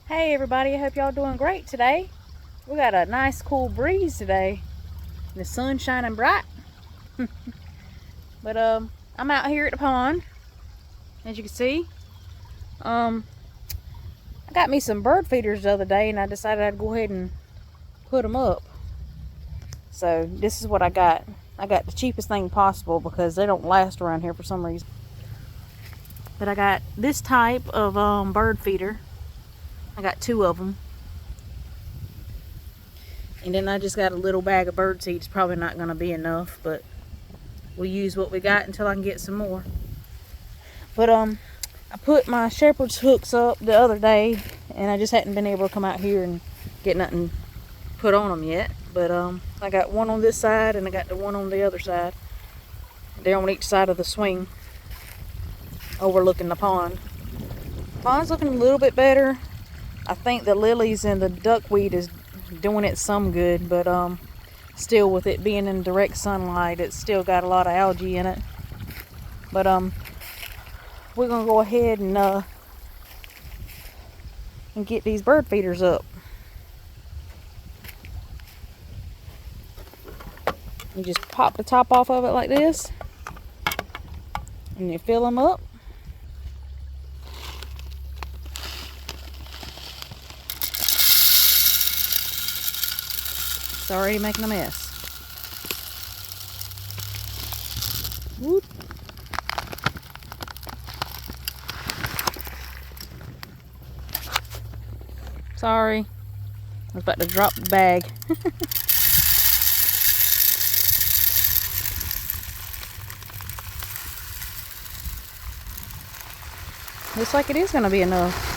Hey everybody, I hope y'all doing great today. We got a nice cool breeze today. The sun's shining bright. But I'm out here at the pond, as you can see. I got me some bird feeders the other day and I decided I'd go ahead and put them up. So this is what I got. I got the cheapest thing possible because they don't last around here for some reason. But I got this type of bird feeder. I got 2 of them. And then I just got a little bag of bird seed. It's probably not going to be enough, but we'll use what we got until I can get some more. But I put my shepherd's hooks up the other day, and I just hadn't been able to come out here and get nothing put on them yet. But I got one on this side, and I got the one on the other side. They're on each side of the swing, overlooking the pond. The pond's looking a little bit better. I think the lilies and the duckweed is doing it some good, but still, with it being in direct sunlight, it's still got a lot of algae in it. But we're gonna go ahead and get these bird feeders up. You just pop the top off of it like this, and you fill them up. It's already making a mess. Whoop. Sorry, I was about to drop the bag. Looks like it is going to be enough.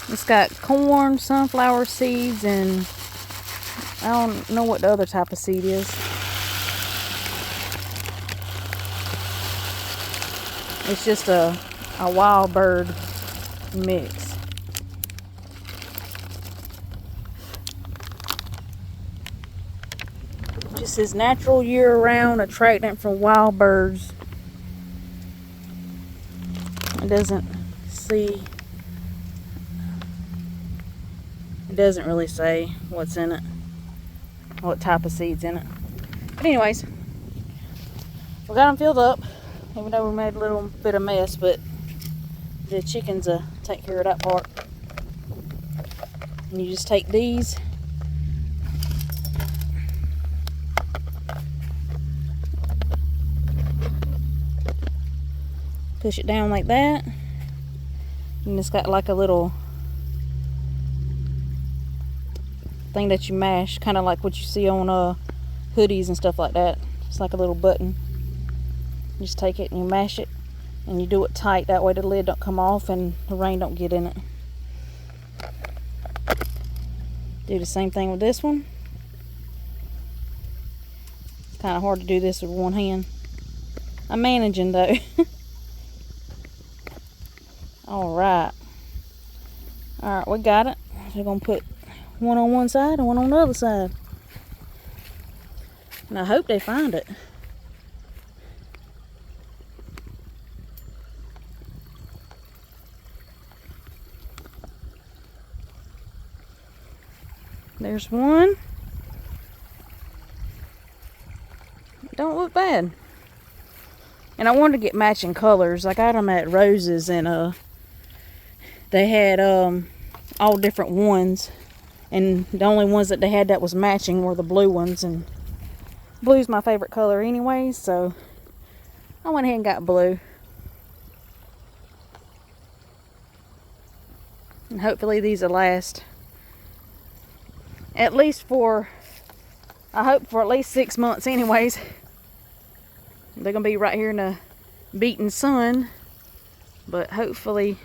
It's got corn, sunflower seeds, and I don't know what the other type of seed is. It's just a wild bird mix. Just says natural year-round attractant for wild birds. It doesn't really say what's in it, what type of seeds in it. But anyways, we got them filled up, even though we made a little bit of mess, but the chickens take care of that part. And you just take these, push it down like that, and it's got like a little thing that you mash, kind of like what you see on hoodies and stuff like that. It's like a little button. You just take it and you mash it, and you do it tight, that way the lid don't come off and the rain don't get in it. Do the same thing with this one. It's kind of hard to do this with one hand. I'm managing though. Alright, we got it. We're gonna put one on one side and one on the other side, and I hope they find it. There's one. Don't look bad. And I wanted to get matching colors. I got them at Rose's, and they had all different ones, and the only ones that they had that was matching were the blue ones, and blue's my favorite color anyway, so I went ahead and got blue. And hopefully these will last at least for, I hope for at least 6 months anyways. They're gonna be right here in the beating sun, but hopefully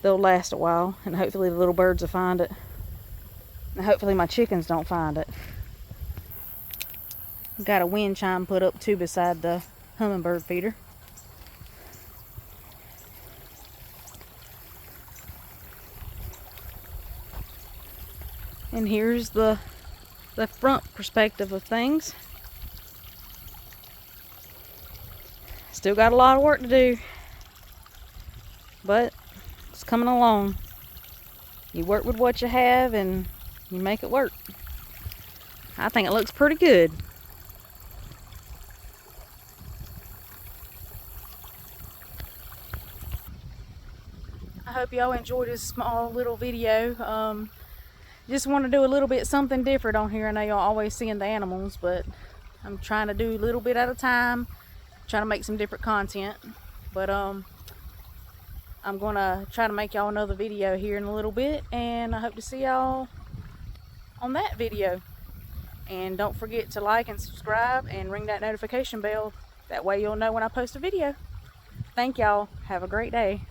they'll last a while, and hopefully the little birds will find it, and hopefully my chickens don't find it. Got a wind chime put up too beside the hummingbird feeder. And here's the front perspective of things. Still got a lot of work to do, but it's coming along. You work with what you have and you make it work. I think it looks pretty good. I hope y'all enjoyed this small little video. Just want to do a little bit something different on here. I know y'all always seeing the animals, but I'm trying to do a little bit at a time, trying to make some different content. But I'm gonna try to make y'all another video here in a little bit, and I hope to see y'all on that video. And don't forget to like and subscribe and ring that notification bell. That way you'll know when I post a video. Thank y'all. Have a great day.